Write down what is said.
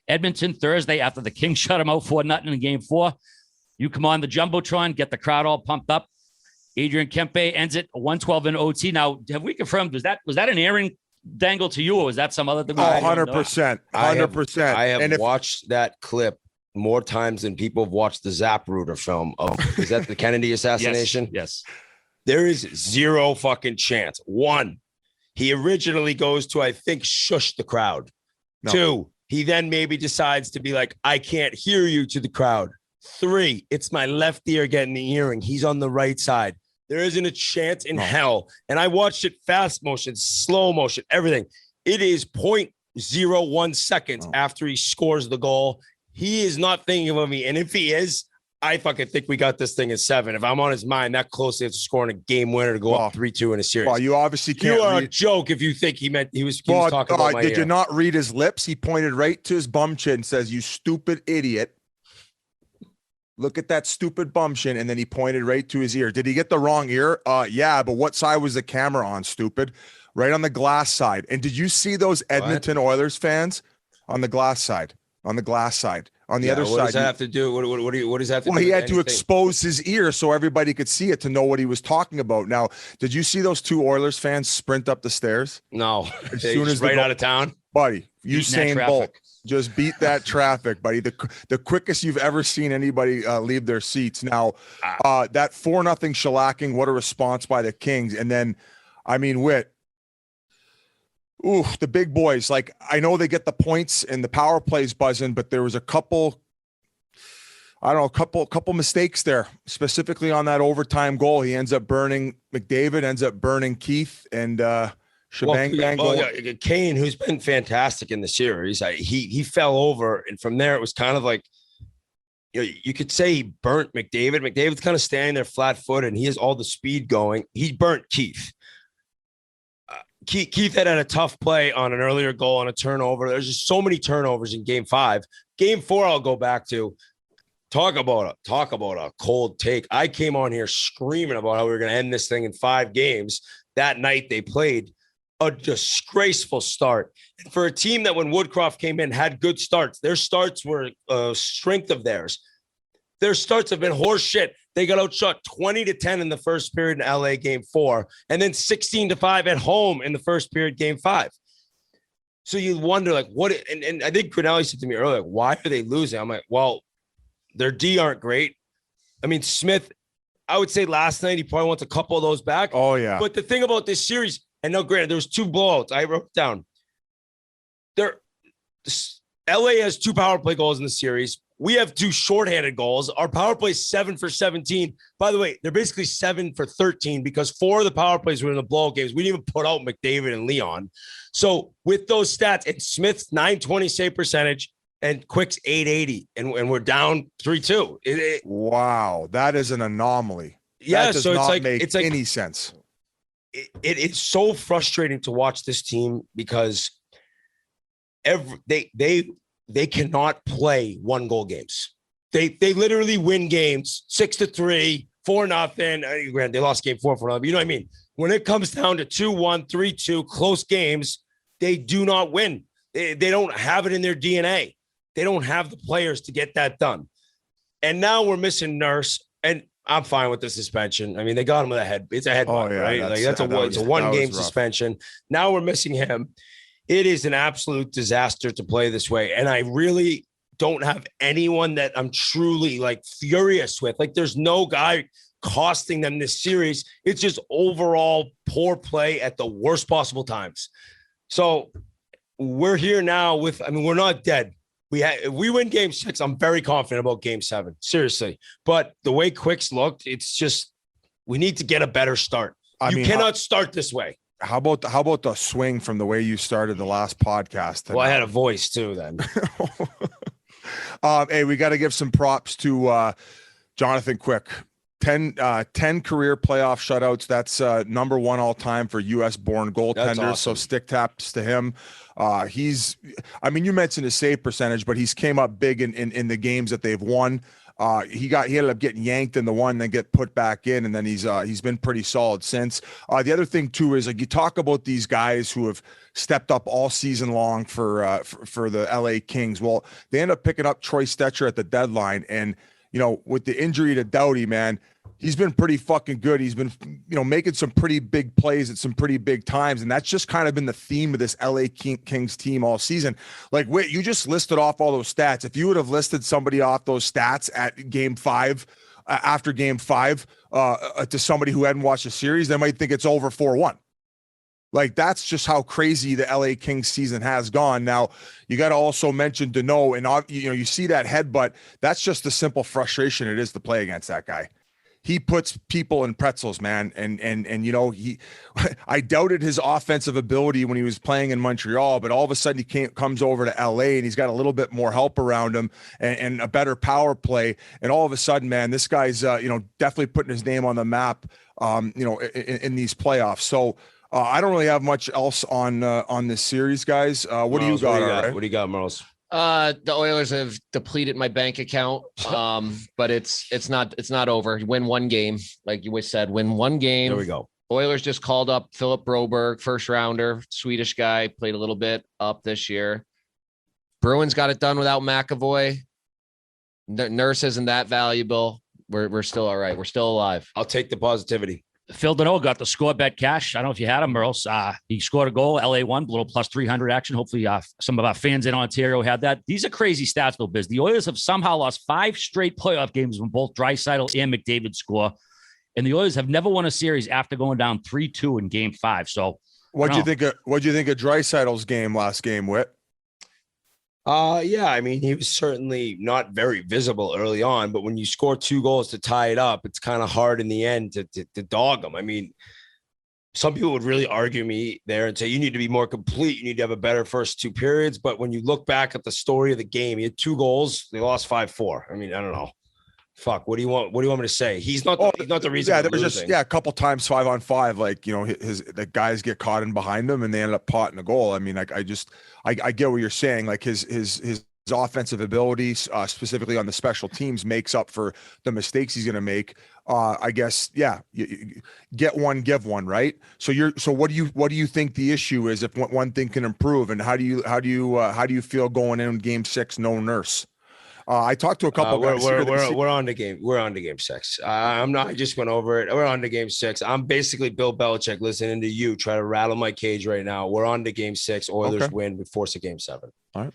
Edmonton Thursday after the Kings shut them out 4-0 in game 4. You come on the Jumbotron, get the crowd all pumped up. Adrian Kempe ends it 112 in OT. Now, have we confirmed, was that an Aaron dangle to you, or was that some other thing? 100%. 100%. I have watched that clip more times than people have watched the Zapruder film is that the Kennedy assassination? Yes. There is zero fucking chance. 1, he originally goes to, I think, shush the crowd. No. 2, he then maybe decides to be like, I can't hear you to the crowd. 3, it's my left ear getting the earring. He's on the right side. There isn't a chance in hell. And I watched it fast motion, slow motion, everything. It is 0.01 seconds after he scores the goal. He is not thinking of me. And if he is, I fucking think we got this thing at 7. If I'm on his mind that closely after scoring a game winner to go up 3-2 in a series. Well, you obviously can't. You are a joke if you think he was talking about my Did you not read his lips? He pointed right to his bum chin and says, "You stupid idiot. Look at that stupid bum chin," and then he pointed right to his ear. Did he get the wrong ear? Yeah, but what side was the camera on, stupid? Right on the glass side. And did you see those Edmonton Oilers fans on the glass side? On the glass side. On the other side. What does that have to do? What does that have to do? Well, he had to expose his ear so everybody could see it to know what he was talking about. Now, did you see those 2 Oilers fans sprint up the stairs? No. As soon as right out of town? Buddy, Usain Bolt. Just beat that traffic, buddy. The quickest you've ever seen anybody leave their seats. Now, that 4-0 shellacking, what a response by the Kings. And then, I mean, Whit, the big boys. Like, I know they get the points and the power plays buzzing, but there was a couple mistakes there, specifically on that overtime goal. He ends up burning McDavid, ends up burning Keith, and Kane, who's been fantastic in the series, he fell over, and from there it was kind of like, you could say he burnt McDavid. McDavid's kind of standing there flat-footed, and he has all the speed going. He burnt Keith. Keith had a tough play on an earlier goal on a turnover. There's just so many turnovers in game 5. Game 4, I'll go back to. Talk about a cold take. I came on here screaming about how we were going to end this thing in 5 games. That night they played a disgraceful start. And for a team that when Woodcroft came in had good starts, their starts were a strength of theirs. Their starts have been horse shit. They got outshot 20-10 in the first period in LA game 4, and then 16-5 at home in the first period game 5. So you wonder, like, what? And I think Grinelli said to me earlier, like, why are they losing? I'm like, well, their D aren't great. I mean, Smith, I would say last night he probably wants a couple of those back. Oh yeah. But the thing about this series, and no, granted, there was 2 blowouts. I wrote down. LA has 2 power play goals in the series. We have 2 shorthanded goals. Our power play is 7 for 17. By the way, they're basically 7 for 13 because 4 of the power plays were in the blowout games. We didn't even put out McDavid and Leon. So with those stats, it's Smith's .920 save percentage and Quick's .880, and we're down 3-2. Wow, that is an anomaly. Yeah, that does so not make any sense. It's so frustrating to watch this team because they cannot play 1-goal games. They literally win games 6-3, 4-0. Granted, they lost game 4 for 0. You know what I mean? When it comes down to 2-1, 3-2 close games, they do not win. They don't have it in their DNA. They don't have the players to get that done. And now we're missing Nurse, and I'm fine with the suspension. I mean, they got him with a head. It's a headbutt, right? It's a 1-game suspension. Now we're missing him. It is an absolute disaster to play this way. And I really don't have anyone that I'm truly like furious with. Like, there's no guy costing them this series. It's just overall poor play at the worst possible times. So we're here now with, I mean, we're not dead. If we win game 6, I'm very confident about game 7. Seriously. But the way Quicks looked, it's just, we need to get a better start. You cannot start this way. How about the swing from the way you started the last podcast? Well, I had a voice too then. Hey, we got to give some props to Jonathan Quick. 10 career playoff shutouts. That's number 1 all time for U.S.-born goaltenders. Awesome. So stick taps to him. You mentioned his save percentage, but he's came up big in the games that they've won. He ended up getting yanked in the one, then get put back in, and then he's been pretty solid since. The other thing too is like you talk about these guys who have stepped up all season long for the LA Kings. Well, they end up picking up Troy Stetcher at the deadline, and with the injury to Doughty, man, he's been pretty fucking good. He's been, making some pretty big plays at some pretty big times. And that's just kind of been the theme of this LA Kings team all season. Like, wait, you just listed off all those stats. If you would have listed somebody off those stats at game 5, after game 5, to somebody who hadn't watched the series, they might think it's over 4-1. Like, that's just how crazy the LA Kings season has gone. Now, you got to also mention Danault, and you see that headbutt. That's just the simple frustration it is to play against that guy. He puts people in pretzels, man. And I doubted his offensive ability when he was playing in Montreal, but all of a sudden he comes over to LA and he's got a little bit more help around him and a better power play. And all of a sudden, man, this guy's, definitely putting his name on the map, in these playoffs. So, I don't really have much else on this series, guys. What do you got? What do you got, Merles? The Oilers have depleted my bank account. But it's not over. Win one game, like you said, win one game. There we go. Oilers just called up Philip Broberg, first rounder, Swedish guy, played a little bit up this year. Bruins got it done without McAvoy. Nurse isn't that valuable. We're still all right. We're still alive. I'll take the positivity. Phil Danault got the score bet cash. I don't know if you had him, Merles. He scored a goal. LA won, a little plus 300 action. Hopefully some of our fans in Ontario had that. These are crazy stats, though, Biz. The Oilers have somehow lost 5 straight playoff games when both Draisaitl and McDavid score. And the Oilers have never won a series after going down 3-2 in game 5. So what'd you think of Draisaitl's last game, Whit? Yeah, I mean, he was certainly not very visible early on, but when you score 2 goals to tie it up, it's kind of hard in the end to dog him. I mean, some people would really argue me there and say you need to be more complete. You need to have a better first 2 periods. But when you look back at the story of the game, he had 2 goals. They lost 5-4. I mean, I don't know. Fuck. What do you want? What do you want me to say? He's not the reason. Yeah, there was just a couple times 5-on-5, like the guys get caught in behind him and they end up potting a goal. I mean, like I get what you're saying. Like his offensive ability, specifically on the special teams, makes up for the mistakes he's going to make. I guess, yeah, you get one, give one, right? So what do you think the issue is if one thing can improve, and how do you feel going in game 6, no Nurse? I talked to a couple guys. We're on to game. We're on to game 6. I'm not. I just went over it. We're on to game 6. I'm basically Bill Belichick listening to you try to rattle my cage right now. We're on to game 6. Oilers win. We force a game 7. All right.